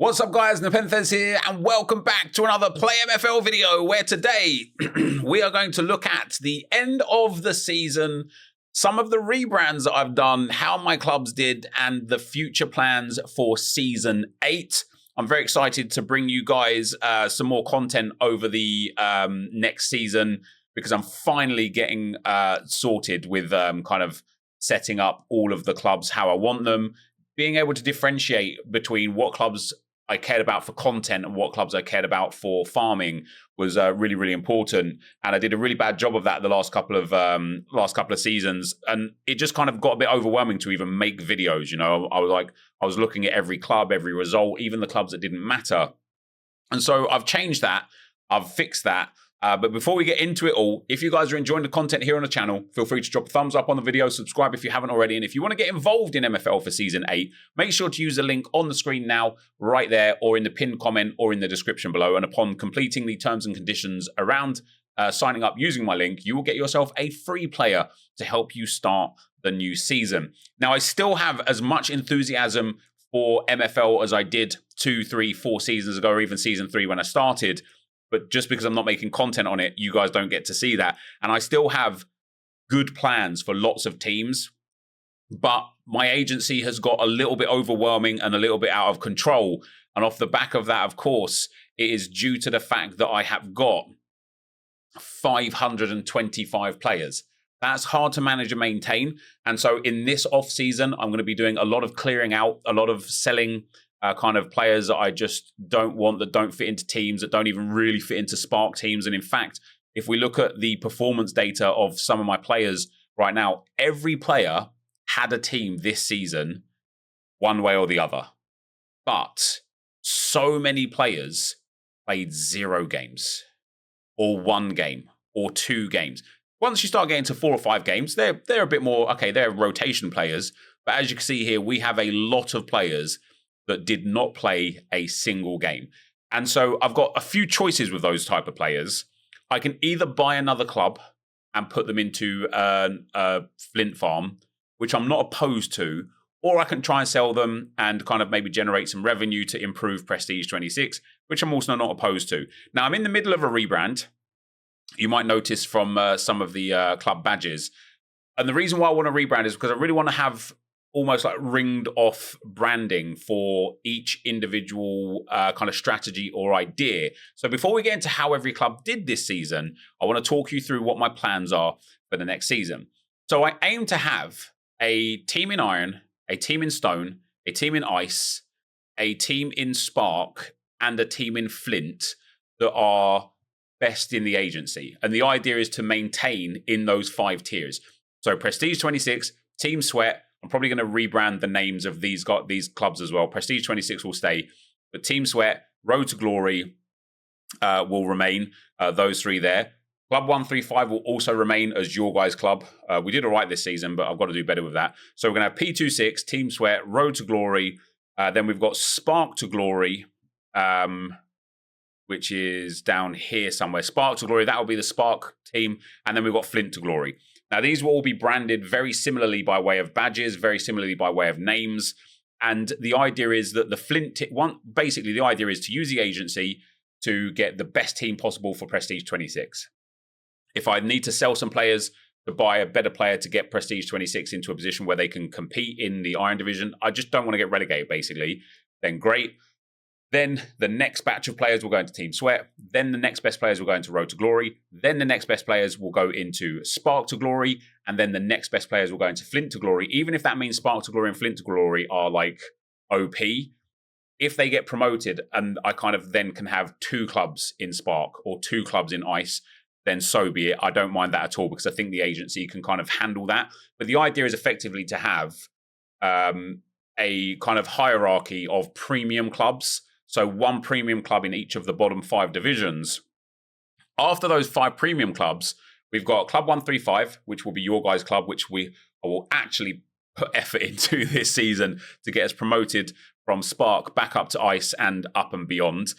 What's up guys, Nepenthes here and welcome back to another PlayMFL video where today we are going to look at the end of the season, some of the rebrands that I've done, how my clubs did and the future plans for Season 8. I'm very excited to bring you guys some more content over the next season because I'm finally getting sorted with kind of setting up all of the clubs how I want them, being able to differentiate between what clubs I cared about for content and what clubs I cared about for farming was really, really important. And I did a really bad job of that the last couple of seasons. And it just kind of got a bit overwhelming to even make videos. You know, I was looking at every club, every result, even the clubs that didn't matter. And so I've changed that. I've fixed that. But before we get into it all, if you guys are enjoying the content here on the channel, feel free to drop a thumbs up on the video, subscribe if you haven't already, and if you want to get involved in MFL for Season 8, make sure to use the link on the screen now, right there, or in the pinned comment, or in the description below, and upon completing the terms and conditions around signing up using my link, you will get yourself a free player to help you start the new season. Now, I still have as much enthusiasm for MFL as I did 2, 3, 4 seasons ago, or even Season 3 when I started. But just because I'm not making content on it, you guys don't get to see that. And I still have good plans for lots of teams. But my agency has got a little bit overwhelming and a little bit out of control. And off the back of that, of course, it is due to the fact that I have got 525 players. That's hard to manage and maintain. And so in this off season, I'm going to be doing a lot of clearing out, a lot of selling kind of players that I just don't want, that don't fit into teams, that don't even really fit into Spark teams. And in fact, if we look at the performance data of some of my players right now, every player had a team this season one way or the other. But so many players played 0 games or 1 game or 2 games. Once you start getting to 4 or 5 games, they're a bit more, okay, they're rotation players. But as you can see here, we have a lot of players that did not play a single game. And so I've got a few choices with those type of players. I can either buy another club and put them into a Flint farm, which I'm not opposed to, or I can try and sell them and kind of maybe generate some revenue to improve Prestige 26, which I'm also not opposed to. Now, I'm in the middle of a rebrand. You might notice from some of the club badges. And the reason why I want to rebrand is because I really want to have almost like ringed off branding for each individual kind of strategy or idea. So before we get into how every club did this season, I want to talk you through what my plans are for the next season. So I aim to have a team in Iron, a team in Stone, a team in Ice, a team in Spark, and a team in Flint that are best in the agency. And the idea is to maintain in those 5 tiers. So Prestige 26, Team Sweat. I'm probably going to rebrand the names of these clubs as well. Prestige 26 will stay, but Team Sweat, Road to Glory will remain, those 3 there. Club 135 will also remain as your guys' club. We did all right this season, but I've got to do better with that. So we're going to have P26, Team Sweat, Road to Glory. Then we've got Spark to Glory, which is down here somewhere. Spark to Glory, that will be the Spark team. And then we've got Flint to Glory. Now, these will all be branded very similarly by way of badges, very similarly by way of names. And the idea is that the Flint one, basically the idea is to use the agency to get the best team possible for Prestige 26. If I need to sell some players to buy a better player to get Prestige 26 into a position where they can compete in the Iron Division, I just don't want to get relegated, basically, then great. Then the next batch of players will go into Team Sweat. Then the next best players will go into Road to Glory. Then the next best players will go into Spark to Glory. And then the next best players will go into Flint to Glory. Even if that means Spark to Glory and Flint to Glory are like OP, if they get promoted and I kind of then can have 2 clubs in Spark or 2 clubs in Ice, then so be it. I don't mind that at all because I think the agency can kind of handle that. But the idea is effectively to have a kind of hierarchy of premium clubs. So 1 premium club in each of the bottom 5 divisions. After those 5 premium clubs, we've got Club 135, which will be your guys' club, which I will actually put effort into this season to get us promoted from Spark back up to Ice and up and beyond.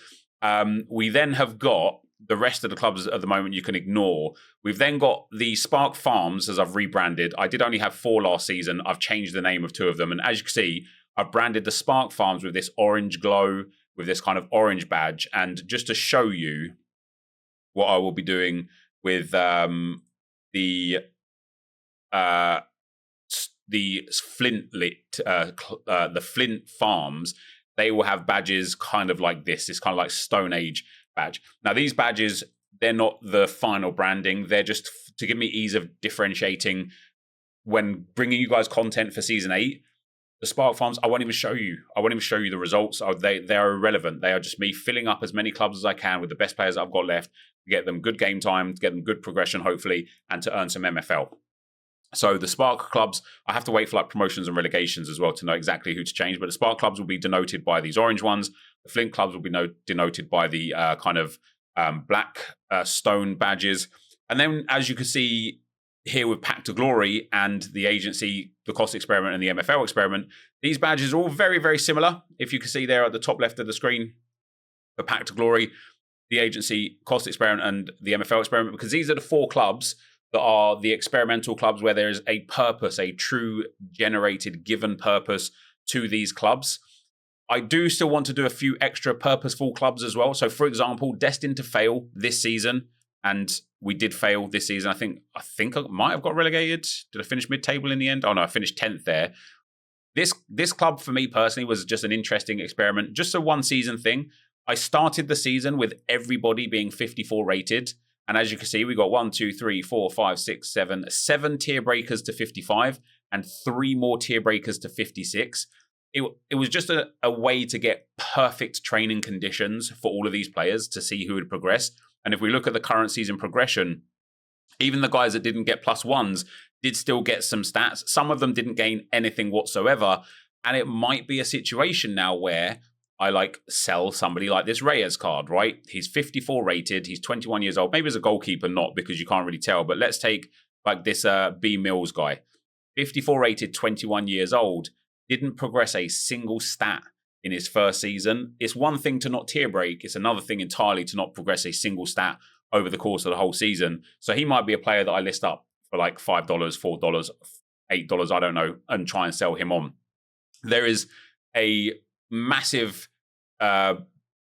We then have got the rest of the clubs at the moment you can ignore. We've then got the Spark Farms, as I've rebranded. I did only have 4 last season. I've changed the name of 2 of them. And as you can see, I've branded the Spark Farms with this orange glow, with this kind of orange badge. And just to show you what I will be doing with the the Flint farms, they will have badges kind of like this. It's kind of like Stone Age badge. Now, these badges, they're not the final branding. They're just to give me ease of differentiating when bringing you guys content for season 8. The Spark Farms, I won't even show you. I won't even show you the results. They are irrelevant. They are just me filling up as many clubs as I can with the best players I've got left, to get them good game time, to get them good progression, hopefully, and to earn some MFL. So the Spark clubs, I have to wait for like promotions and relegations as well to know exactly who to change. But the Spark clubs will be denoted by these orange ones. The Flint clubs will be denoted by the kind of black stone badges. And then, as you can see here with Pack to Glory and the agency, the Cost Experiment and the MFL Experiment, these badges are all very, very similar. If you can see there at the top left of the screen, for Pack to Glory, the agency, Cost Experiment and the MFL Experiment, because these are the 4 clubs that are the experimental clubs where there is a purpose, a true generated given purpose to these clubs. I do still want to do a few extra purposeful clubs as well. So, for example, Destined to Fail this season, and we did fail this season. I think I might have got relegated. Did I finish mid-table in the end? Oh no, I finished 10th there. This club for me personally was just an interesting experiment, just a one season thing. I started the season with everybody being 54 rated. And as you can see, we got 1, 2, 3, 4, 5, 6, 7 tier breakers to 55 and 3 more tier breakers to 56. It was just a way to get perfect training conditions for all of these players to see who would progress. And if we look at the current season progression, even the guys that didn't get +1s did still get some stats. Some of them didn't gain anything whatsoever. And it might be a situation now where I like sell somebody like this Reyes card, right? He's 54 rated. He's 21 years old. Maybe as a goalkeeper, not, because you can't really tell. But let's take like this B Mills guy. 54 rated, 21 years old. Didn't progress a single stat in his first season. It's one thing to not tier break. It's another thing entirely to not progress a single stat over the course of the whole season. So he might be a player that I list up for like $5, $4, $8, I don't know, and try and sell him on. There is a massive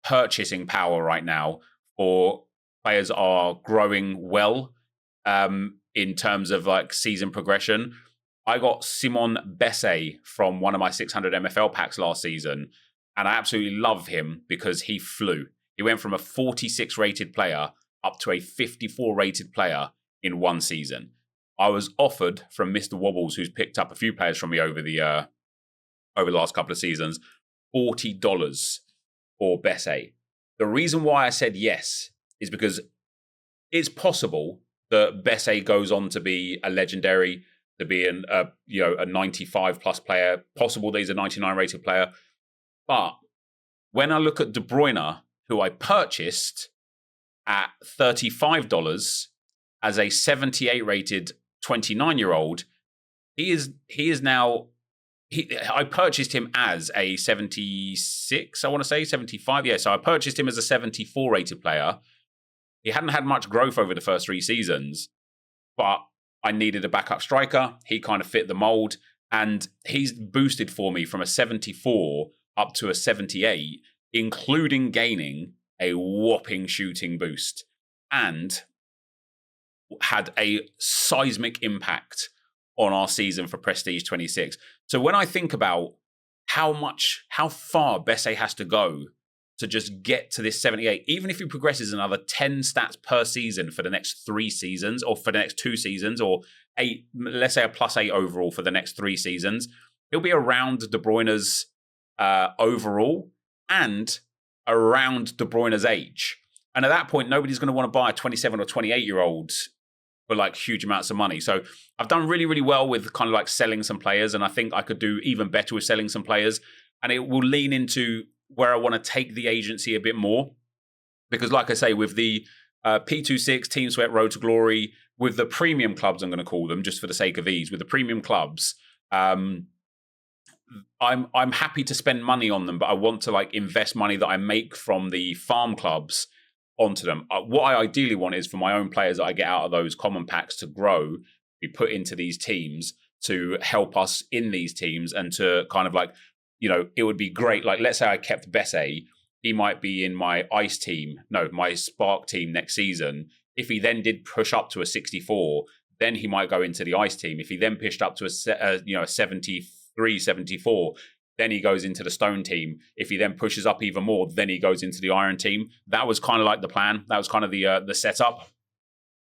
purchasing power right now, or players are growing well in terms of like season progression. I got Simon Besset from one of my 600 MFL packs last season, and I absolutely love him because he flew. He went from a 46 rated player up to a 54 rated player in one season. I was offered from Mr. Wobbles, who's picked up a few players from me over the last couple of seasons, $40 for Besset. The reason why I said yes is because it's possible that Besset goes on to be a legendary, to be a 95 plus player. Possible that he's a 99 rated player. But when I look at De Bruyne, who I purchased at $35 as a 78 rated 29-year-old, he is now. I purchased him as a 76, I want to say, 75. Yeah, so I purchased him as a 74 rated player. He hadn't had much growth over the first 3 seasons, but I needed a backup striker. He kind of fit the mold, and he's boosted for me from a 74 up to a 78, including gaining a whopping shooting boost, and had a seismic impact on our season for Prestige 26. So when I think about how far Besset has to go to just get to this 78, even if he progresses another 10 stats per season for the next 3 seasons, or for the next 2 seasons, or 8, let's say a +8 overall for the next 3 seasons, he'll be around De Bruyne's overall and around De Bruyne's age. And at that point, nobody's going to want to buy a 27 or 28-year-old for like huge amounts of money. So I've done really, really well with kind of like selling some players, and I think I could do even better with selling some players. And it will lean into where I want to take the agency a bit more. Because like I say, with the P26, Team Sweat, Road to Glory, with the premium clubs, I'm going to call them just for the sake of ease, with the premium clubs, I'm happy to spend money on them, but I want to like invest money that I make from the farm clubs onto them. What I ideally want is for my own players that I get out of those common packs to grow, be put into these teams to help us in these teams, and to kind of like, you know, it would be great. Like, let's say I kept Besset, he might be in my Ice team, no, my Spark team next season. If he then did push up to a 64, then he might go into the Ice team. If he then pushed up to a 73, 74, then he goes into the Stone team. If he then pushes up even more, then he goes into the Iron team. That was kind of like the plan. That was kind of the setup.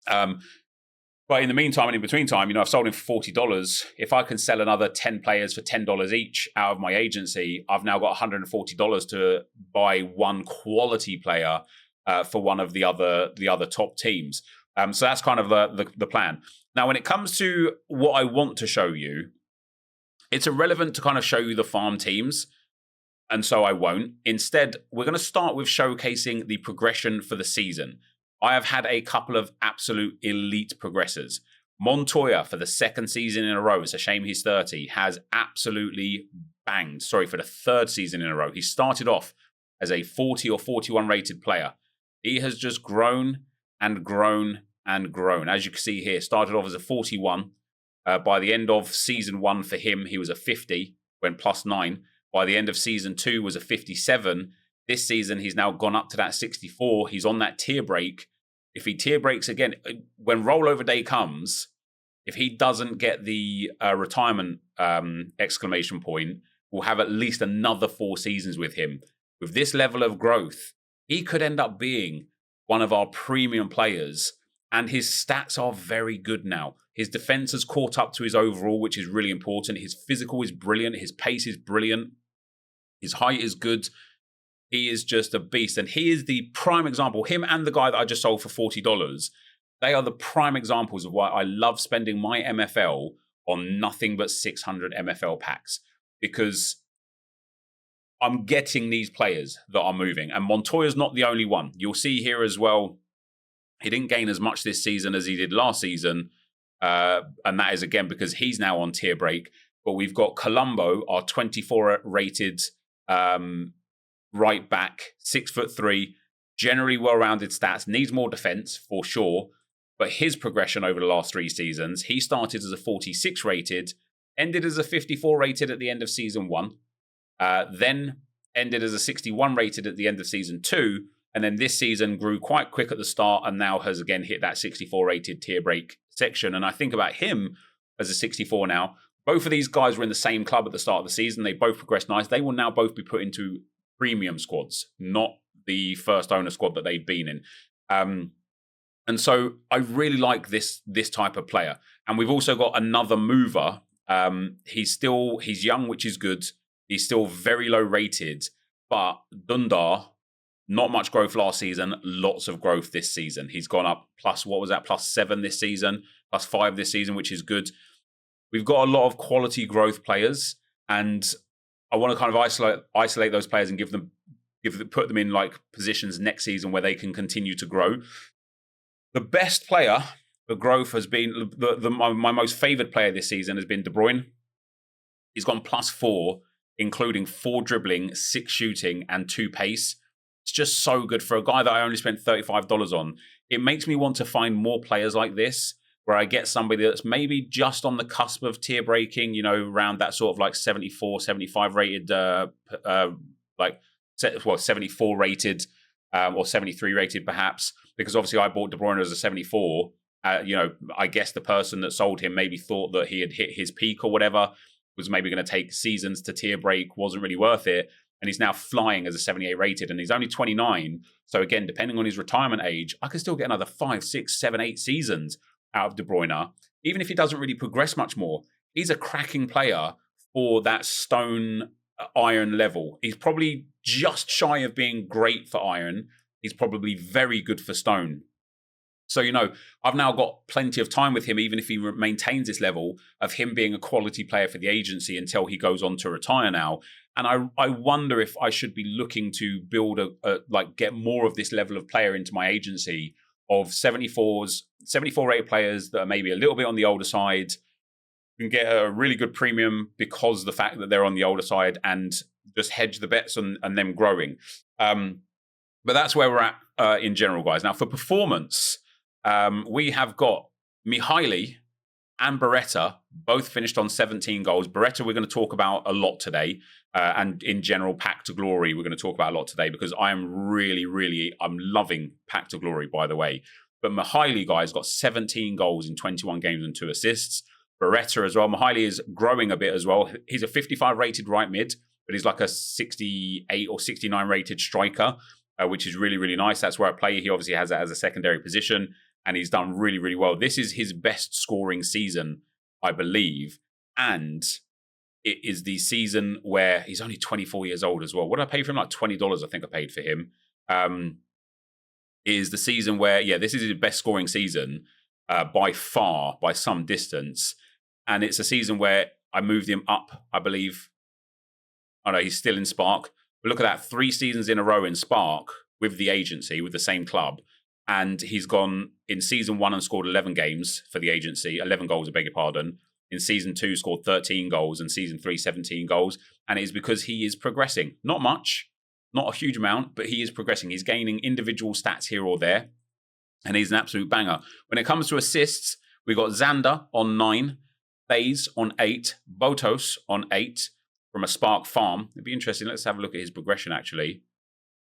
But in the meantime and in between time, I've sold him for $40. If I can sell another 10 players for $10 each out of my agency, I've now got $140 to buy one quality player for one of the other top teams. So that's kind of the plan. Now, when it comes to what I want to show you, it's irrelevant to kind of show you the farm teams, and so I won't. Instead, we're going to start with showcasing the progression for the season. I have had a couple of absolute elite progressors. Montoya, for the second season in a row, it's a shame he's 30, has absolutely banged. Sorry, for the third season in a row. He started off as a 40 or 41 rated player. He has just grown and grown and grown. As you can see here, started off as a 41. By the end of season 1 for him, he was a 50, went +9. By the end of season 2 was a 57. This season, he's now gone up to that 64. He's on that tier break. If he tier breaks again, when rollover day comes, if he doesn't get the retirement exclamation point, we'll have at least another 4 seasons with him. With this level of growth, he could end up being one of our premium players. And his stats are very good now. His defense has caught up to his overall, which is really important. His physical is brilliant. His pace is brilliant. His height is good. He is just a beast. And he is the prime example. Him and the guy that I just sold for $40, they are the prime examples of why I love spending my MFL on nothing but 600 MFL packs. Because I'm getting these players that are moving. And Montoya's not the only one. You'll see here as well, he didn't gain as much this season as he did last season. And that is, again, because he's now on tier break. But we've got Colombo, our 24 rated right back, 6'3", generally well-rounded stats, needs more defense for sure. But his progression over the last 3 seasons, he started as a 46 rated, ended as a 54 rated at the end of season 1, then ended as a 61 rated at the end of season 2. And then this season grew quite quick at the start and now has again hit that 64 rated tier break section. And I think about him as a 64 now. Both of these guys were in the same club at the start of the season. They both progressed nice. They will now both be put into premium squads, not the first owner squad that they've been in. And so I really like this type of player. And we've also got another mover. He's young, which is good. He's still very low rated, but Dundar, not much growth last season, lots of growth this season. He's gone up +7 this season, +5 this season, which is good. We've got a lot of quality growth players, and I want to kind of isolate those players and put them in like positions next season where they can continue to grow. The best player for growth has been my most favoured player this season has been De Bruyne. He's gone +4, including 4 dribbling, 6 shooting, and 2 pace. It's just so good for a guy that I only spent $35 on. It makes me want to find more players like this, where I get somebody that's maybe just on the cusp of tier breaking, around that sort of like 74, 75 rated, 74 rated or 73 rated perhaps, because obviously I bought De Bruyne as a 74. I guess the person that sold him maybe thought that he had hit his peak or whatever, was maybe going to take seasons to tier break, wasn't really worth it. And he's now flying as a 78 rated, and he's only 29. So again, depending on his retirement age, I could still get another 5, 6, 7, 8 seasons out of De Bruyne. Even if he doesn't really progress much more, he's a cracking player for that stone iron level. He's probably just shy of being great for iron. He's probably very good for stone. So, I've now got plenty of time with him, even if he maintains this level of him being a quality player for the agency until he goes on to retire now. And I wonder if I should be looking to build get more of this level of player into my agency of 74 rated players that are maybe a little bit on the older side, can get a really good premium because of the fact that they're on the older side, and just hedge the bets and them growing. But that's where we're at in general, guys. Now, for performance, we have got Mihaly and Beretta both finished on 17 goals. Beretta we're going to talk about a lot today. And in general, Pack to Glory, we're going to talk about a lot today because I'm loving Pack to Glory, by the way. But Mihaly, guys, got 17 goals in 21 games and 2 assists. Beretta as well. Mihaly is growing a bit as well. He's a 55 rated right mid, but he's like a 68 or 69 rated striker, which is really, really nice. That's where I play. He obviously has that as a secondary position, and he's done really, really well. This is his best scoring season, I believe. And it is the season where he's only 24 years old as well. What did I pay for him? Like $20, I think I paid for him. Is the season where, this is his best scoring season by far, by some distance. And it's a season where I moved him up, I believe. Oh no, he's still in Spark. But look at that, 3 seasons in a row in Spark with the agency, with the same club. And he's gone in season 1 and scored 11 games for the agency, 11 goals, I beg your pardon. In season 2, scored 13 goals, and season 3, 17 goals. And it is because he is progressing. Not much, not a huge amount, but he is progressing. He's gaining individual stats here or there, and he's an absolute banger. When it comes to assists, we got Xander on 9, Faze on 8, Botos on 8 from a Spark farm. It'd be interesting. Let's have a look at his progression, actually.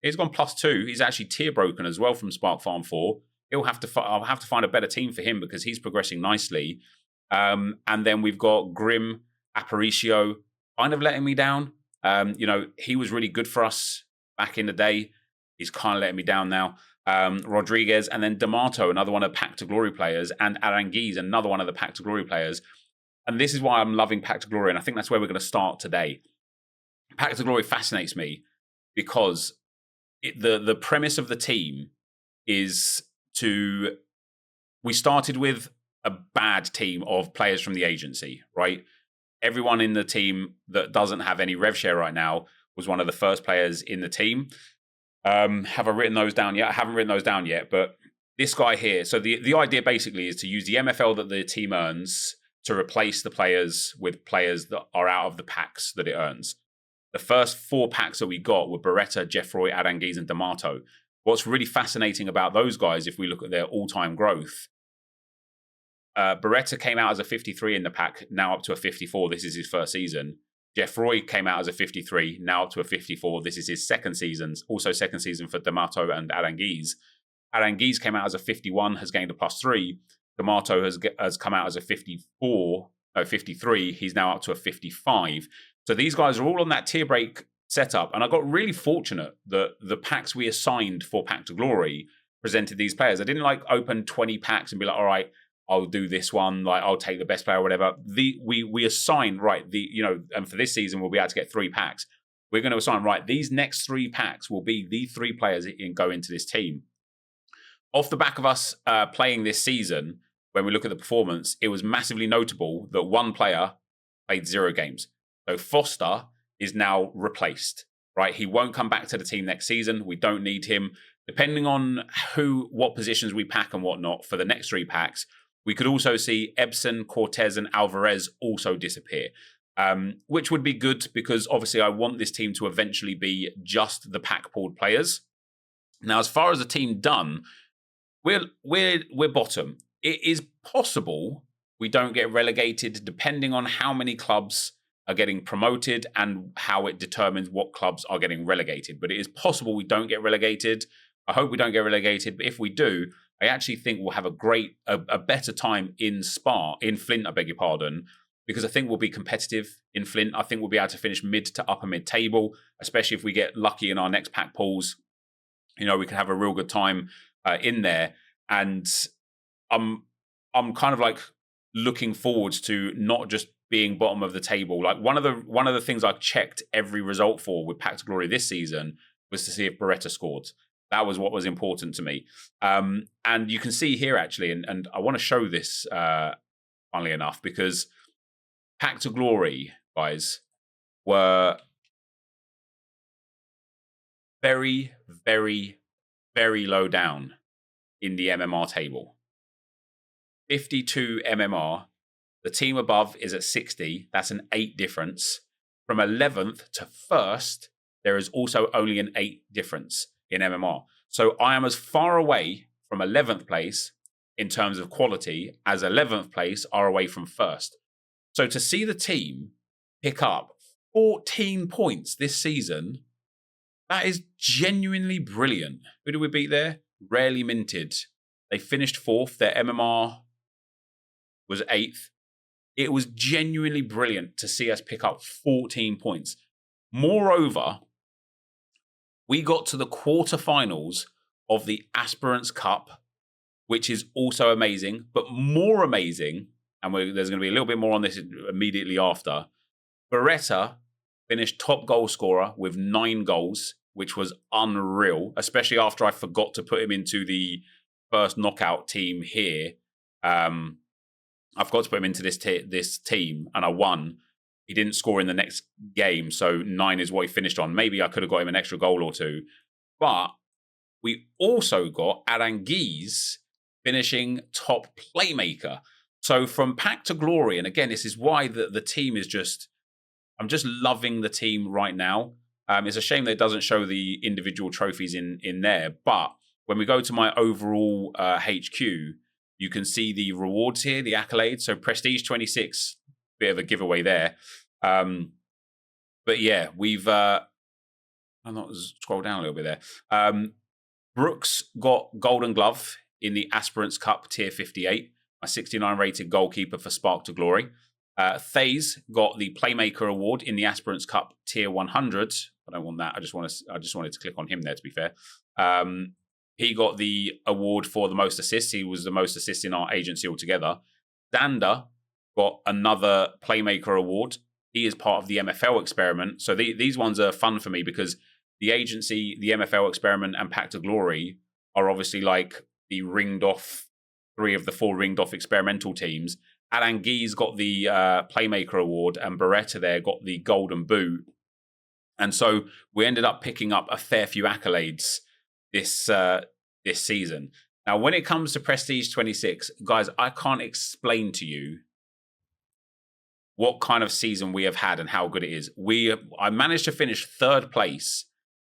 He's gone +2. He's actually tier broken as well from Spark Farm 4. I'll have to find a better team for him because he's progressing nicely. And then we've got Grim Aparicio kind of letting me down. He was really good for us back in the day. He's kind of letting me down now. Rodriguez, and then D'Amato, another one of the Pack to Glory players, and Aranguiz, another one of the Pack to Glory players. And this is why I'm loving Pack to Glory, and I think that's where we're going to start today. Pack to Glory fascinates me because the premise of the team is we started with a bad team of players from the agency, right? Everyone in the team that doesn't have any rev share right now was one of the first players in the team. Have I written those down yet? I haven't written those down yet, but this guy here. So the idea basically is to use the MFL that the team earns to replace the players with players that are out of the packs that it earns. The first 4 packs that we got were Beretta, Jeffroy, Aranguiz, and D'Amato. What's really fascinating about those guys, if we look at their all-time growth, Beretta came out as a 53 in the pack, now up to a 54. This is his first season. Jeffroy came out as a 53, now up to a 54. This is his second season, also second season for D'Amato and Aranguiz. Aranguiz came out as a 51, has gained a +3. D'Amato has come out as a 53. He's now up to a 55. So these guys are all on that tier break setup. And I got really fortunate that the packs we assigned for Pack to Glory presented these players. I didn't open 20 packs and be like, all right, I'll do this one, I'll take the best player or whatever. We assign, and for this season, we'll be able to get 3 packs. We're going to assign, these next 3 packs will be the 3 players that can go into this team. Off the back of us playing this season, when we look at the performance, it was massively notable that one player played 0 games. So Foster is now replaced, right? He won't come back to the team next season. We don't need him. Depending on what positions we pack and whatnot for the next 3 packs, we could also see Ebsen, Cortez, and Alvarez also disappear, which would be good because obviously I want this team to eventually be just the pack pooled players. Now, as far as the team done, we're bottom. It is possible we don't get relegated depending on how many clubs are getting promoted and how it determines what clubs are getting relegated. But it is possible we don't get relegated. I hope we don't get relegated. But if we do, I actually think we'll have a better time in Flint, I beg your pardon, because I think we'll be competitive in Flint. I think we'll be able to finish mid to upper mid table, especially if we get lucky in our next pack pools. We can have a real good time in there. And I'm kind of looking forward to not just being bottom of the table. One of the things I checked every result for with Pack to Glory this season was to see if Beretta scored. That was what was important to me. And you can see here, actually, and I want to show this, funnily enough, because Pack to Glory, guys, were very, very, very low down in the MMR table. 52 MMR. The team above is at 60. That's an 8 difference. From 11th to 1st, there is also only an 8 difference in MMR. So I am as far away from 11th place in terms of quality as 11th place are away from first. So to see the team pick up 14 points this season, that is genuinely brilliant. Who did we beat there? Rarely Minted. They finished 4th. Their MMR was 8th. It was genuinely brilliant to see us pick up 14 points. Moreover, we got to the quarterfinals of the Aspirants Cup, which is also amazing, but more amazing, and there's going to be a little bit more on this immediately after. Beretta finished top goal scorer with 9 goals, which was unreal, especially after I forgot to put him into the first knockout team here. I forgot to put him into this team, and I won. He didn't score in the next game, so 9 is what he finished on. Maybe I could have got him an extra goal or 2. But we also got Aranguiz finishing top playmaker. So from pack to glory, and again, this is why the team is just... I'm just loving the team right now. It's a shame that it doesn't show the individual trophies in there. But when we go to my overall HQ, you can see the rewards here, the accolades. So Prestige 26, bit of a giveaway there. But yeah, we've... I'll not scroll down a little bit there. Brooks got Golden Glove in the Aspirants Cup Tier 58. My 69 rated goalkeeper for Spark to Glory. Thays got the Playmaker Award in the Aspirants Cup Tier 100. I don't want that. I just wanted to click on him there, to be fair. He got the award for the most assists. He was the most assists in our agency altogether. Dander got another Playmaker Award. He is part of the MFL experiment. So these ones are fun for me because the agency, the MFL experiment, and Pact of Glory are obviously like the ringed off, 3 of the 4 ringed off experimental teams. Alanguiz got the Playmaker Award, and Beretta there got the Golden Boot. And so we ended up picking up a fair few accolades this season. Now, when it comes to Prestige 26, guys, I can't explain to you what kind of season we have had and how good it is. I managed to finish 3rd place,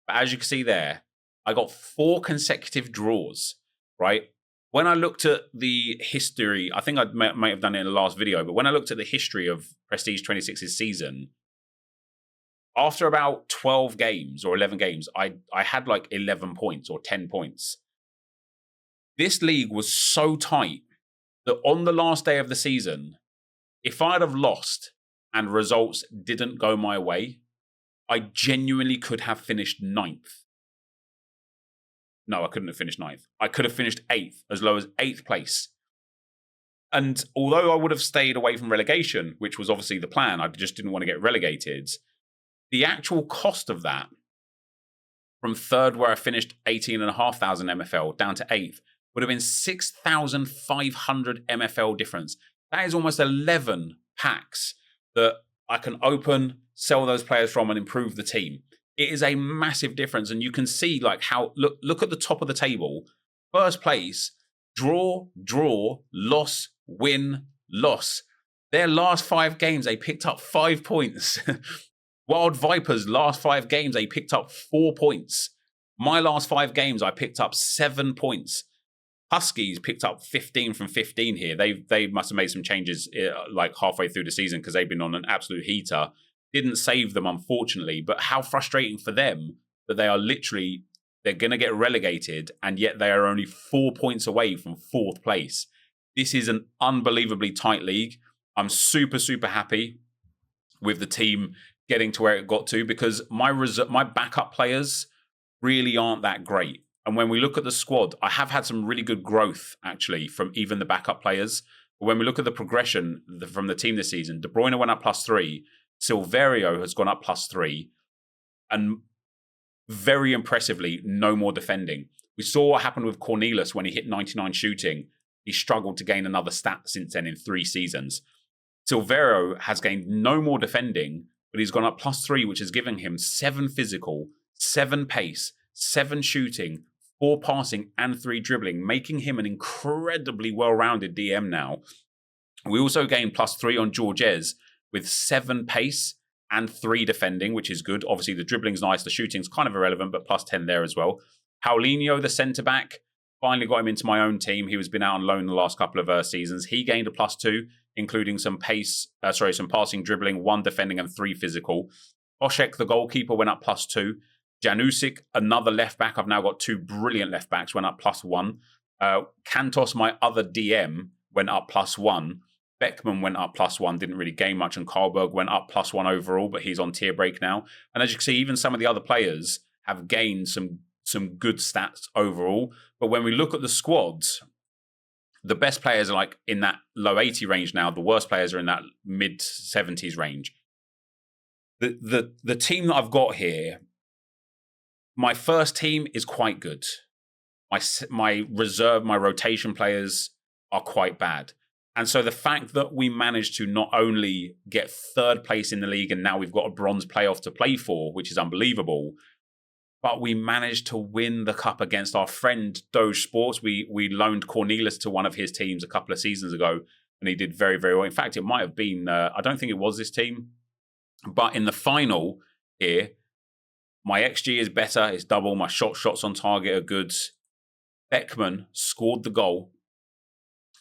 but as you can see there, I got 4 consecutive draws, right? When I looked at the history, I think I might have done it in the last video, but when I looked at the history of Prestige 26's season, after about 12 games or 11 games, I had like 11 points or 10 points. This league was so tight that on the last day of the season, if I'd have lost and results didn't go my way, I genuinely could have finished 9th. No, I couldn't have finished 9th. I could have finished 8th, as low as 8th place. And although I would have stayed away from relegation, which was obviously the plan, I just didn't want to get relegated, the actual cost of that, from 3rd where I finished 18,500 MFL down to 8th, would have been 6,500 MFL difference. That is almost 11 packs that I can open, sell those players from, and improve the team. It is a massive difference, and you can see like how look at the top of the table. 1st place, draw, loss, win, loss. Their last 5 games, they picked up 5 points. Wild Vipers, last 5 games, they picked up 4 points. My last 5 games, I picked up 7 points. Huskies picked up 15 from 15 here. They must have made some changes like halfway through the season because they've been on an absolute heater. Didn't save them, unfortunately, but how frustrating for them that they are literally, they're going to get relegated, and yet they are only 4 points away from 4th place. This is an unbelievably tight league. I'm super, super happy with the team getting to where it got to because my backup players really aren't that great. And when we look at the squad, I have had some really good growth, actually, from even the backup players. But when we look at the progression from the team this season, De Bruyne went up +3, Silverio has gone up +3, and very impressively, no more defending. We saw what happened with Cornelius when he hit 99 shooting. He struggled to gain another stat since then in 3 seasons. Silverio has gained no more defending, but he's gone up +3, which is giving him 7 physical, 7 pace, 7 shooting, 4 passing, and 3 dribbling, making him an incredibly well-rounded DM now. We also gained +3 on Georges with 7 pace and 3 defending, which is good. Obviously, the dribbling's nice. The shooting's kind of irrelevant, but +10 there as well. Paulinho, the centre-back, Finally got him into my own team. He was been out on loan the last couple of seasons. He gained a +2, including some some passing, dribbling, 1 defending, and 3 physical. Oshek, the goalkeeper, went up +2. Janusik, another left back. I've now got 2 brilliant left backs, went up +1. Kantos, my other DM, went up +1. Beckman went up +1, didn't really gain much, and Karlberg went up +1 overall, but he's on tier break now. And as you can see, even some of the other players have gained some good stats overall. But when we look at the squads, the best players are like in that low 80 range now. The worst players are in that mid 70s range. The team that I've got here, my first team is quite good. My reserve, my rotation players are quite bad. And so the fact that we managed to not only get 3rd place in the league and now we've got a bronze playoff to play for, which is unbelievable, but we managed to win the cup against our friend Doge Sports. We loaned Cornelis to one of his teams a couple of seasons ago, and he did very, very well. In fact, it might have been, I don't think it was this team, but in the final here, my XG is better, it's double, my shots on target are good. Beckman scored the goal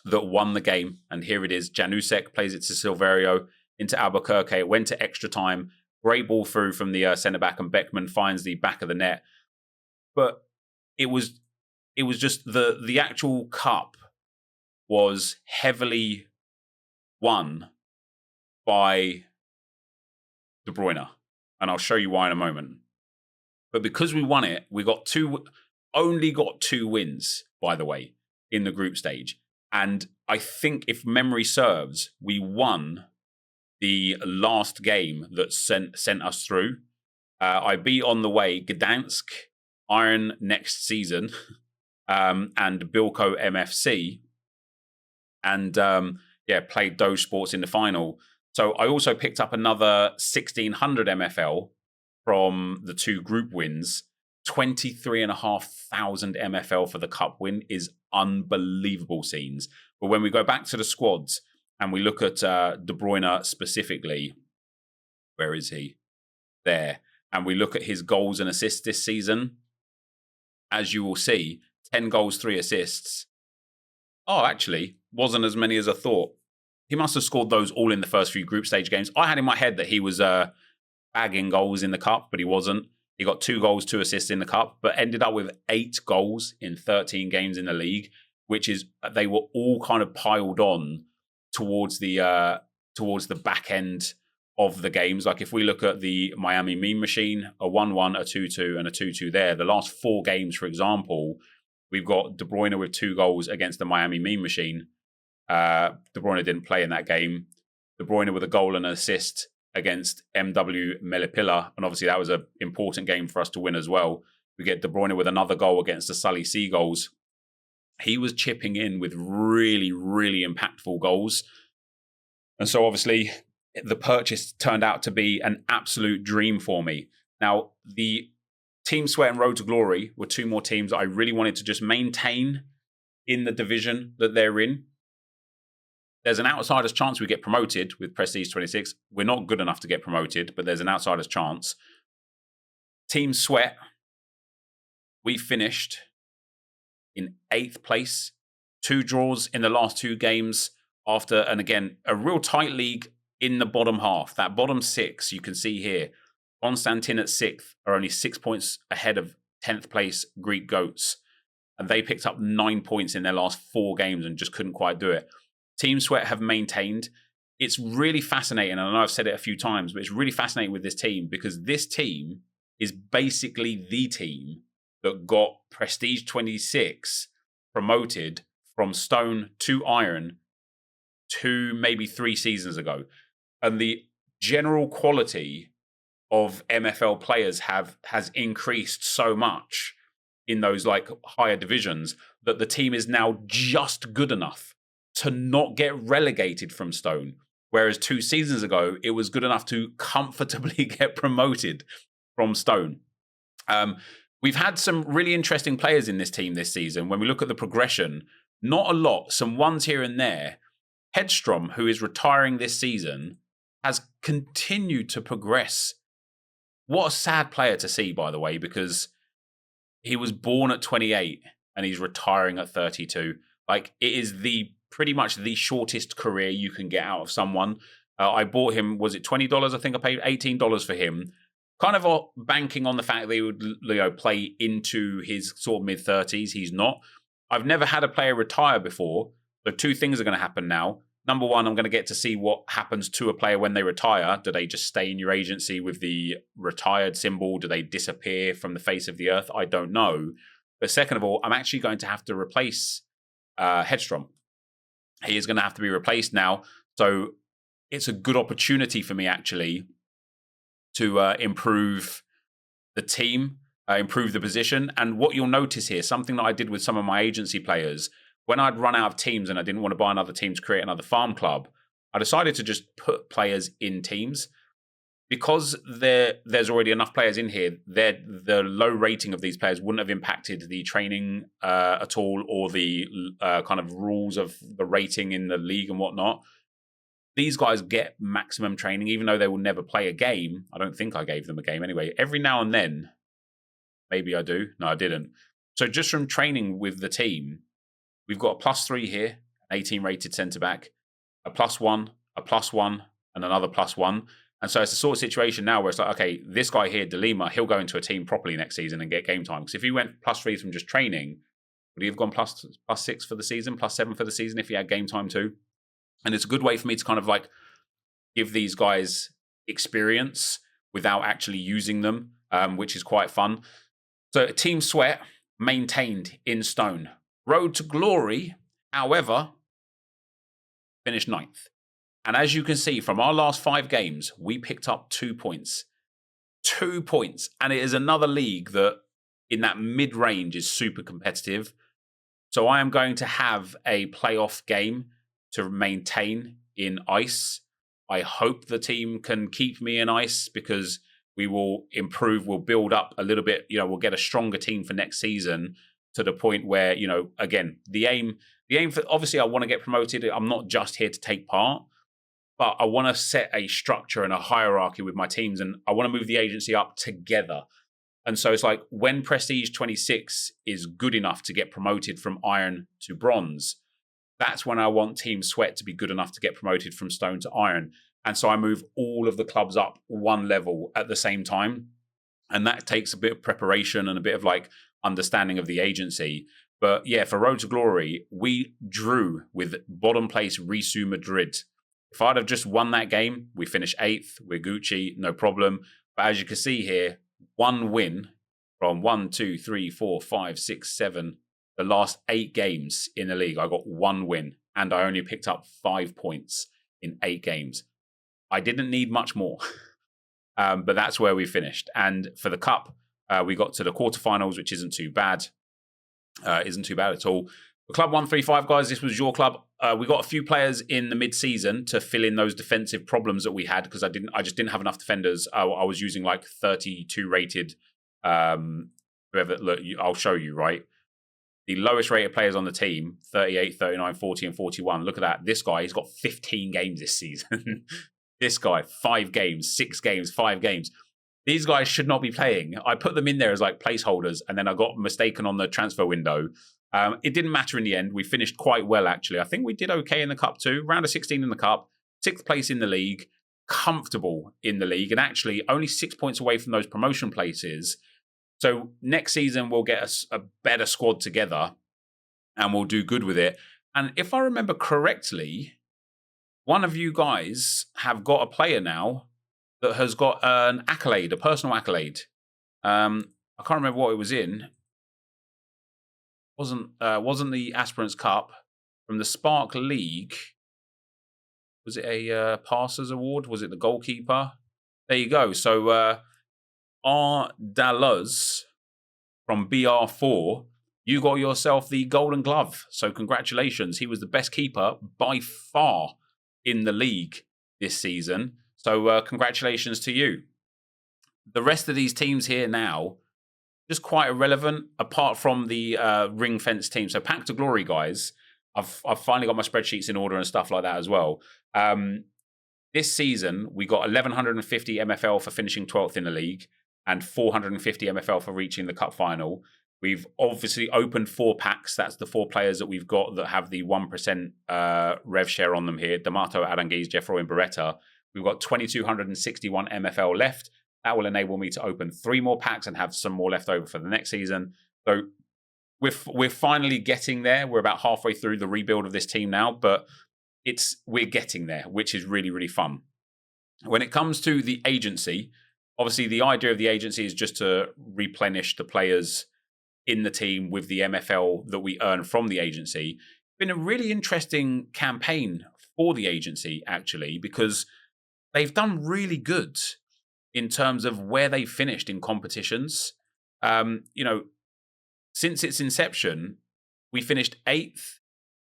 that won the game, and here it is. Janusek plays it to Silverio into Albuquerque. It went to extra time. Great ball through from the centre-back, and Beckman finds the back of the net. But it was just the actual cup was heavily won by De Bruyne, and I'll show you why in a moment. But because we won it, we only got 2 wins, by the way, in the group stage. And I think, if memory serves, we won the last game that sent us through. I beat on the way Gdansk, Iron next season, and Bilko MFC, and played Doge Sports in the final. So I also picked up another 1600 MFL from the 2 group wins. 23,500 MFL for the cup win is unbelievable scenes. But when we go back to the squads and we look at De Bruyne specifically, where is he? There. And we look at his goals and assists this season, as you will see, 10 goals, 3 assists. Oh, actually, wasn't as many as I thought. He must have scored those all in the first few group stage games. I had in my head that he was bagging goals in the cup, but he wasn't. He got 2 goals, 2 assists in the cup, but ended up with 8 goals in 13 games in the league, which is, they were all kind of piled on towards the back end of the games. Like if we look at the Miami Mean Machine, a 1-1, a 2-2, and a 2-2 there. The last 4 games, for example, we've got De Bruyne with 2 goals against the Miami Mean Machine. De Bruyne didn't play in that game. De Bruyne with a goal and an assist against MW Melipilla, and obviously that was an important game for us to win as well. We get De Bruyne with another goal against the Sully Seagulls. He was chipping in with really, really impactful goals. And so obviously the purchase turned out to be an absolute dream for me. Now, the Team Sweat and Road to Glory were 2 more teams that I really wanted to just maintain in the division that they're in. There's an outsider's chance we get promoted with Prestige 26. We're not good enough to get promoted, but there's an outsider's chance. Team Sweat, we finished in 8th place. 2 draws in the last 2 games after, and again, a real tight league in the bottom half. That bottom 6, you can see here, Konstantin at 6th are only 6 points ahead of 10th place Greek Goats. And they picked up 9 points in their last 4 games and just couldn't quite do it. Team Sweat have maintained. It's really fascinating, and I know I've said it a few times, but it's really fascinating with this team because this team is basically the team that got Prestige 26 promoted from Stone to Iron 2, maybe 3 seasons ago. And the general quality of MFL players has increased so much in those like higher divisions that the team is now just good enough to not get relegated from Stone. Whereas 2 seasons ago, it was good enough to comfortably get promoted from Stone. We've had some really interesting players in this team this season. When we look at the progression, not a lot, some ones here and there. Hedstrom, who is retiring this season, has continued to progress. What a sad player to see, by the way, because he was born at 28 and he's retiring at 32. Like, it is pretty much the shortest career you can get out of someone. I bought him, was it $20? I think I paid $18 for him. Kind of banking on the fact that he would, play into his sort of mid-30s. He's not. I've never had a player retire before. So two things are going to happen now. Number one, I'm going to get to see what happens to a player when they retire. Do they just stay in your agency with the retired symbol? Do they disappear from the face of the earth? I don't know. But second of all, I'm actually going to have to replace Headstrom. He is going to have to be replaced now. So it's a good opportunity for me, actually, to improve the team, improve the position. And what you'll notice here, something that I did with some of my agency players, when I'd run out of teams and I didn't want to buy another team to create another farm club, I decided to just put players in teams. Because there's already enough players in here, the low rating of these players wouldn't have impacted the training at all, or the kind of rules of the rating in the league and whatnot. These guys get maximum training, even though they will never play a game. I don't think I gave them a game anyway. Every now and then, maybe I do. No, I didn't. So just from training with the team, we've got a +3 here, 18 rated centre-back, a +1, a +1, and another +1. And so it's a sort of situation now where it's like, okay, this guy here, DeLima, he'll go into a team properly next season and get game time. Because if he went +3 from just training, would he have gone +6 for the season, +7 for the season if he had game time too? And it's a good way for me to kind of like give these guys experience without actually using them, which is quite fun. So Team Sweat maintained in stone. Road to Glory, however, finished 9th. And as you can see from our last 5 games, we picked up 2 points. 2 points. And it is another league that in that mid-range is super competitive. So I am going to have a playoff game to maintain in ice. I hope the team can keep me in ice because we will improve, we'll build up a little bit, we'll get a stronger team for next season to the point where, again, the aim for, obviously I want to get promoted. I'm not just here to take part. But I want to set a structure and a hierarchy with my teams, and I want to move the agency up together. And so it's like when Prestige 26 is good enough to get promoted from Iron to Bronze, that's when I want Team Sweat to be good enough to get promoted from Stone to Iron. And so I move all of the clubs up one level at the same time. And that takes a bit of preparation and a bit of like understanding of the agency. But yeah, for Road to Glory, we drew with bottom place Risu Madrid. If I'd have just won that game, we finish 8th. We're Gucci, no problem. But as you can see here, one win from 1, 2, 3, 4, 5, 6, 7, the last 8 games in the league. I got 1 win, and I only picked up 5 points in 8 games. I didn't need much more, but that's where we finished. And for the cup, we got to the quarterfinals, which isn't too bad. Isn't too bad at all. The Club 135, guys, this was your club. We got a few players in the mid-season to fill in those defensive problems that we had because I just didn't have enough defenders. I was using like 32 rated. Look, I'll show you, right? The lowest rated players on the team, 38, 39, 40, and 41. Look at that. This guy, he's got 15 games this season. This guy, 5 games, 6 games, 5 games. These guys should not be playing. I put them in there as like placeholders, and then I got mistaken on the transfer window. It didn't matter in the end. We finished quite well, actually. I think we did okay in the cup too. Round of 16 in the cup, 6th place in the league, comfortable in the league, and actually only 6 points away from those promotion places. So next season, we'll get a better squad together, and we'll do good with it. And if I remember correctly, one of you guys have got a player now that has got an accolade, a personal accolade. I can't remember what it was in. Wasn't the Aspirants Cup from the Spark League? Was it a Passers Award? Was it the goalkeeper? There you go. So R. Dallas from BR4, you got yourself the Golden Glove. So congratulations. He was the best keeper by far in the league this season. So congratulations to you. The rest of these teams here now, just quite irrelevant, apart from the ring fence team. So Pack to Glory, guys. I've finally got my spreadsheets in order and stuff like that as well. This season, we got 1,150 MFL for finishing 12th in the league and 450 MFL for reaching the cup final. We've obviously opened 4 packs. That's the 4 players that we've got that have the 1% rev share on them here. D'Amato, Aranguiz, Jeffro, and Beretta. We've got 2,261 MFL left. That will enable me to open 3 more packs and have some more left over for the next season. So we're finally getting there. We're about halfway through the rebuild of this team now, but we're getting there, which is really, really fun. When it comes to the agency, obviously the idea of the agency is just to replenish the players in the team with the MFL that we earn from the agency. It's been a really interesting campaign for the agency, actually, because they've done really good in terms of where they finished in competitions. Since its inception, we finished 8th,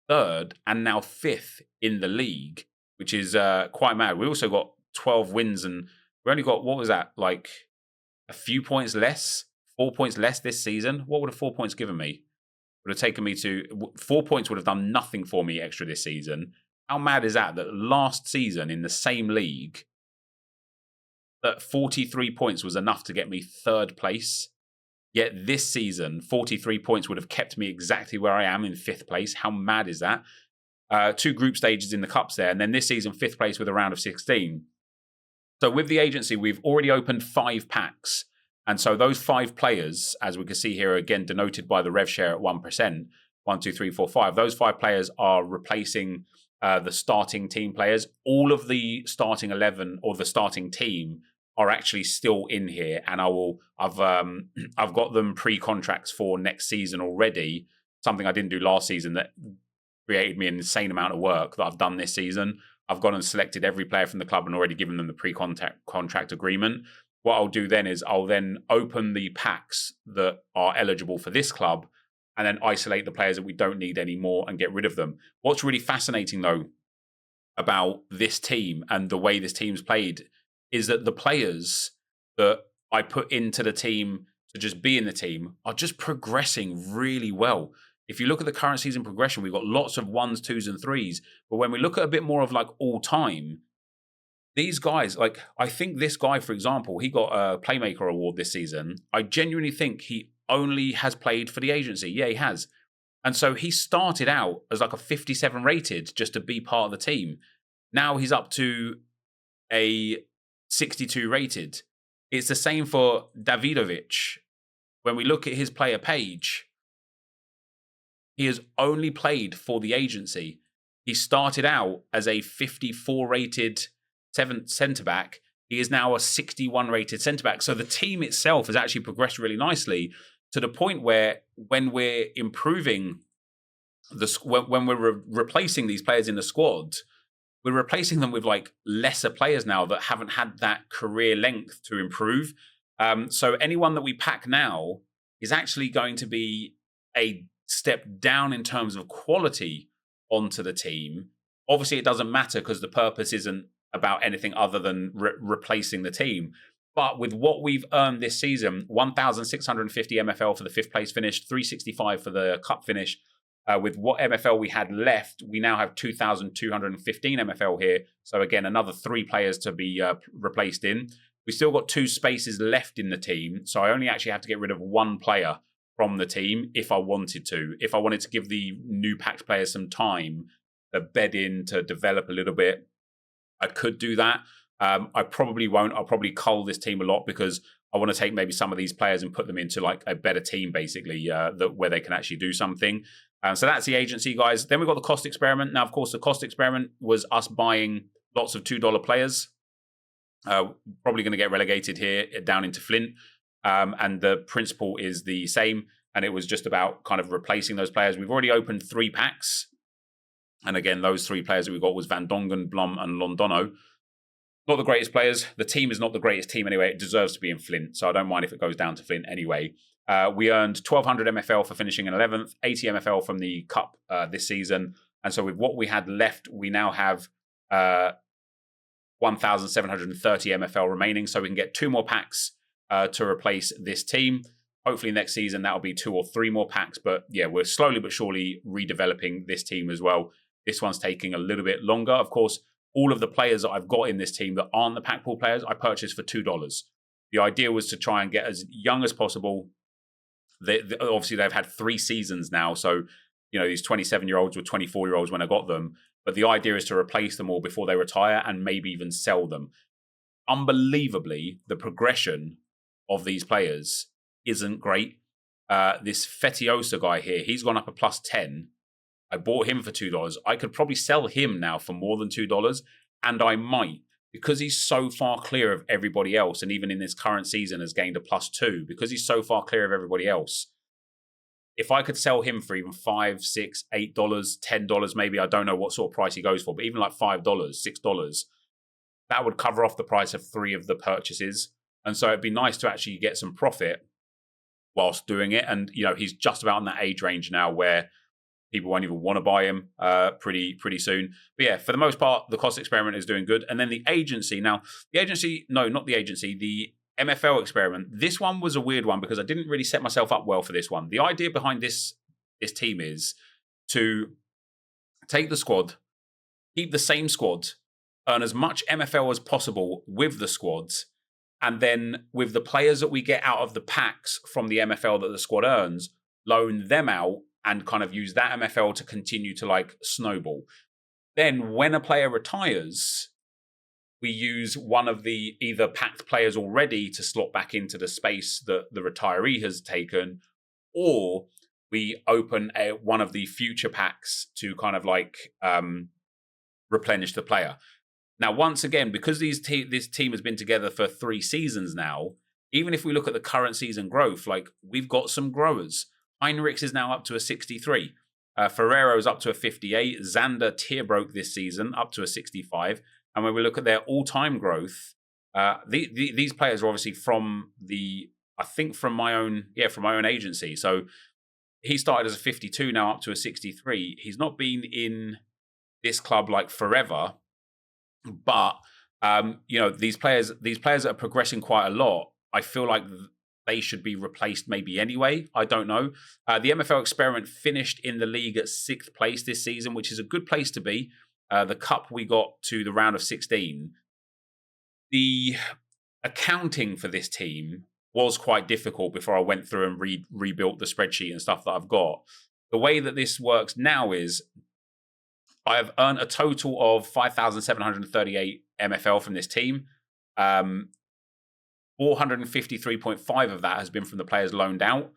3rd, and now 5th in the league, which is quite mad. We also got 12 wins, and we only got, what was that, like a few points less? 4 points less this season. What would 4 points given me? Would have taken me to 4 points would have done nothing for me extra this season. How mad is that? That last season in the same league, that 43 points was enough to get me 3rd place. Yet this season, 43 points would have kept me exactly where I am in 5th place. How mad is that? 2 group stages in the cups there, and then this season 5th place with a round of 16. So with the agency, we've already opened 5 packs. And so those 5 players, as we can see here, again denoted by the rev share at 1%, 1, 2, 3, 4, 5. Those 5 players are replacing the starting team players. All of the starting 11 or the starting team are actually still in here, and I've got them pre-contracts for next season already. Something I didn't do last season that created me an insane amount of work that I've done this season. I've gone and selected every player from the club and already given them the pre-contract agreement. What I'll do then is I'll then open the packs that are eligible for this club and then isolate the players that we don't need anymore and get rid of them. What's really fascinating, though, about this team and the way this team's played is that the players that I put into the team to just be in the team are just progressing really well. If you look at the current season progression, we've got lots of 1s, 2s, and 3s. But when we look at a bit more of like all time, these guys, like I think this guy, for example, he got a Playmaker award this season. I genuinely think he only has played for the agency. Yeah, he has. And so he started out as like a 57 rated just to be part of the team. Now he's up to a 62 rated. It's the same for Davidovic. When we look at his player page, he has only played for the agency. He started out as a 54 rated 7th centre-back. He is now a 61 rated centre-back. So the team itself has actually progressed really nicely to the point where when we're improving, when we're replacing these players in the squad, we're replacing them with like lesser players now that haven't had that career length to improve. So anyone that we pack now is actually going to be a step down in terms of quality onto the team. Obviously, it doesn't matter because the purpose isn't about anything other than replacing the team. But with what we've earned this season, 1,650 MFL for the 5th place finish, 365 for the cup finish. With what MFL we had left, we now have 2,215 MFL here. So again, another 3 players to be replaced in. We still got 2 spaces left in the team. So I only actually have to get rid of 1 player from the team if I wanted to. If I wanted to give the new packed players some time to bed in, to develop a little bit, I could do that. I probably won't. I'll probably cull this team a lot because I want to take maybe some of these players and put them into like a better team, basically, where they can actually do something. So that's the agency, guys. Then we've got the cost experiment. Now, of course, the cost experiment was us buying lots of $2 players. Probably going to get relegated here down into Flint. And the principle is the same. And it was just about kind of replacing those players. We've already opened 3 packs. And again, those 3 players that we got was Van Dongen, Blom, and Londono. Not the greatest players. The team is not the greatest team anyway. It deserves to be in Flint. So I don't mind if it goes down to Flint anyway. We earned 1,200 MFL for finishing in 11th, 80 MFL from the Cup this season. And so with what we had left, we now have 1,730 MFL remaining. So we can get 2 more packs to replace this team. Hopefully next season, that'll be 2 or 3 more packs. But yeah, we're slowly but surely redeveloping this team as well. This one's taking a little bit longer. Of course, all of the players that I've got in this team that aren't the pack pool players, I purchased for $2. The idea was to try and get as young as possible, Obviously, they've had 3 seasons now. So, these 27-year-olds were 24-year-olds when I got them. But the idea is to replace them all before they retire and maybe even sell them. Unbelievably, the progression of these players isn't great. This Fetiosa guy here, he's gone up a +10. I bought him for $2. I could probably sell him now for more than $2, and I might, because he's so far clear of everybody else, and even in this current season has gained a +2, because he's so far clear of everybody else. If I could sell him for even $5, $6, $8, $10, maybe, I don't know what sort of price he goes for, but even like $5, $6, that would cover off the price of 3 of the purchases. And so it'd be nice to actually get some profit whilst doing it. And, he's just about in that age range now where people won't even want to buy him pretty soon. But yeah, for the most part, the cost experiment is doing good. And then the agency. Now, the MFL experiment. This one was a weird one because I didn't really set myself up well for this one. The idea behind this team is to take the squad, keep the same squad, earn as much MFL as possible with the squads, and then with the players that we get out of the packs from the MFL that the squad earns, loan them out and kind of use that MFL to continue to snowball. Then when a player retires, we use one of the either packed players already to slot back into the space that the retiree has taken, or we open one of the future packs to kind of replenish the player. Now, once again, because this team has been together for 3 seasons now, even if we look at the current season growth, we've got some growers. Heinrichs is now up to a 63. Ferrero's up to a 58. Xander tier broke this season, up to a 65. And when we look at their all-time growth, these players are obviously from my own agency. So he started as a 52, now up to a 63. He's not been in this club forever, but these players that are progressing quite a lot, I feel like they should be replaced maybe anyway. I don't know. The MFL experiment finished in the league at 6th place this season, which is a good place to be. The cup, we got to the round of 16. The accounting for this team was quite difficult before I went through and rebuilt the spreadsheet and stuff that I've got. The way that this works now is I have earned a total of 5,738 MFL from this team. 453.5 of that has been from the players loaned out.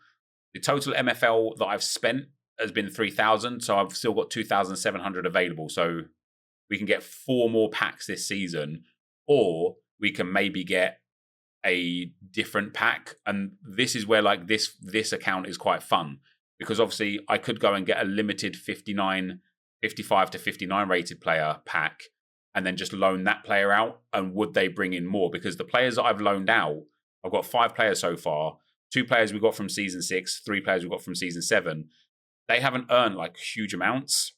The total MFL that I've spent has been 3,000, so I've still got 2,700 available. So we can get 4 more packs this season, or we can maybe get a different pack. And this is where this account is quite fun, because obviously I could go and get a limited 55 to 59 rated player pack and then just loan that player out. And would they bring in more? Because the players that I've loaned out, I've got 5 players so far. 2 players we got from season 6, 3 players we got from season 7. They haven't earned huge amounts.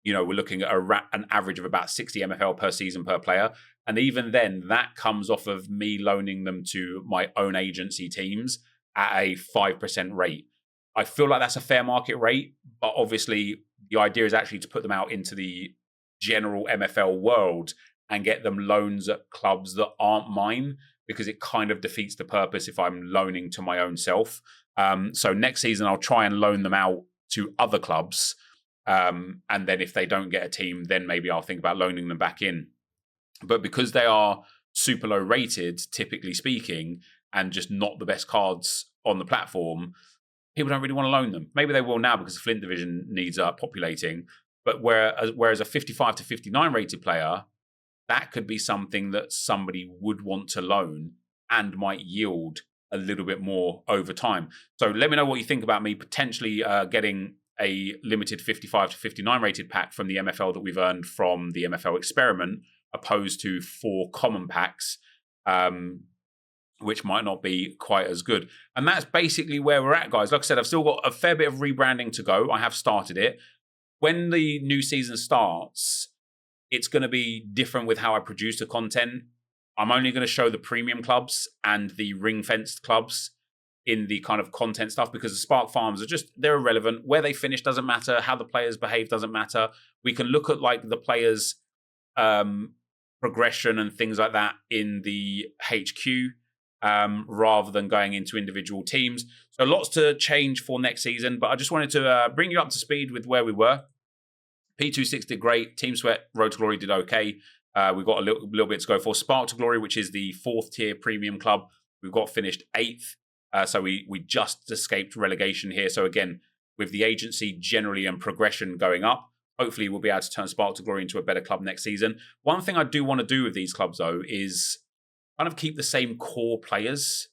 We're looking at an average of about 60 MFL per season per player. And even then, that comes off of me loaning them to my own agency teams at a 5% rate. I feel like that's a fair market rate, but obviously the idea is actually to put them out into the general MFL world and get them loans at clubs that aren't mine, because it kind of defeats the purpose if I'm loaning to my own self. So next season, I'll try and loan them out to other clubs. And then if they don't get a team, then maybe I'll think about loaning them back in. But because they are super low rated, typically speaking, and just not the best cards on the platform, people don't really want to loan them. Maybe they will now because the Flint division needs populating. But whereas a 55 to 59 rated player, that could be something that somebody would want to loan and might yield a little bit more over time. So let me know what you think about me potentially getting a limited 55 to 59 rated pack from the MFL that we've earned from the MFL experiment, opposed to 4 common packs, which might not be quite as good. And that's basically where we're at, guys. Like I said, I've still got a fair bit of rebranding to go. I have started it. When the new season starts, it's going to be different with how I produce the content. I'm only going to show the premium clubs and the ring-fenced clubs in the kind of content stuff, because the Spark Farms they're irrelevant. Where they finish doesn't matter. How the players behave doesn't matter. We can look at the players' progression and things like that in the HQ. rather than going into individual teams. So lots to change for next season, but I just wanted to bring you up to speed with where we were. P26 did great. Team Sweat, Road to Glory did okay. We've got a little bit to go for. Spark to Glory, which is the 4th tier premium club, we've got finished 8th. So we just escaped relegation here. So again, with the agency generally and progression going up, hopefully we'll be able to turn Spark to Glory into a better club next season. One thing I do want to do with these clubs, though, is kind of keep the same core players.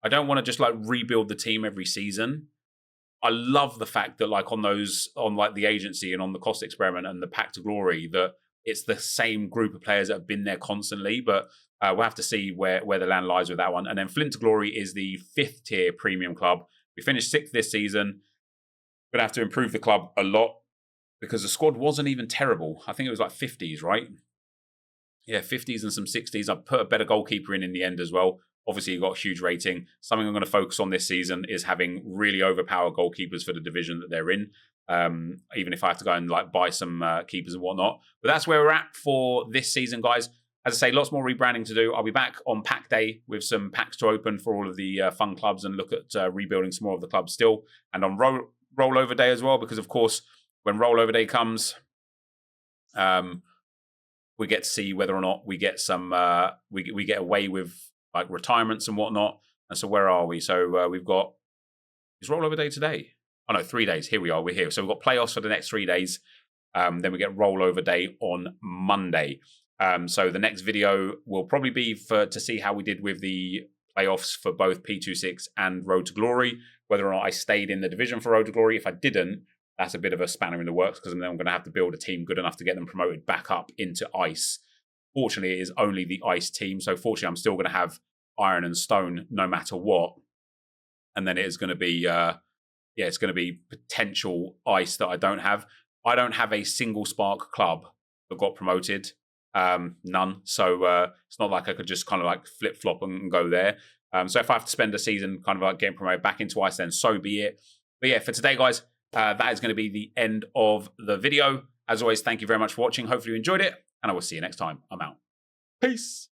I don't want to just like rebuild the team every season. I love the fact that like on like the agency and on the Cost Experiment and the Pack to Glory, that it's the same group of players that have been there constantly. But we'll have to see where the land lies with that one. And then Flint to Glory is the 5th tier premium club. We finished 6th this season. We're going to have to improve the club a lot because the squad wasn't even terrible. I think it was like 50s, right? Yeah, 50s and some 60s. I put a better goalkeeper in the end as well. Obviously, you got a huge rating. Something I'm going to focus on this season is having really overpowered goalkeepers for the division that they're in. Even if I have to go and like buy some keepers and whatnot. But that's where we're at for this season, guys. As I say, lots more rebranding to do. I'll be back on pack day with some packs to open for all of the fun clubs and look at rebuilding some more of the clubs still. And on rollover day as well, because of course, when rollover day comes, we get to see whether or not we get some, we get away with like retirements and whatnot. And so where are we? So we've got, is rollover day today? Oh no, 3 days. Here we are. We're here. So we've got playoffs for the next 3 days. Then we get rollover day on Monday. So the next video will probably be to see how we did with the playoffs for both P26 and Road to Glory, whether or not I stayed in the division for Road to Glory. If I didn't, that's a bit of a spanner in the works because then I'm going to have to build a team good enough to get them promoted back up into Ice. Fortunately, it is only the Ice team. So fortunately, I'm still going to have Iron and Stone no matter what. And then it is going to be, it's going to be potential Ice that I don't have. I don't have a single Spark club that got promoted. None. So it's not like I could just kind of like flip-flop and go there. So if I have to spend a season kind of like getting promoted back into Ice, then so be it. But yeah, for today, guys, that is going to be the end of the video. As always, thank you very much for watching. Hopefully you enjoyed it, and I will see you next time. I'm out. Peace.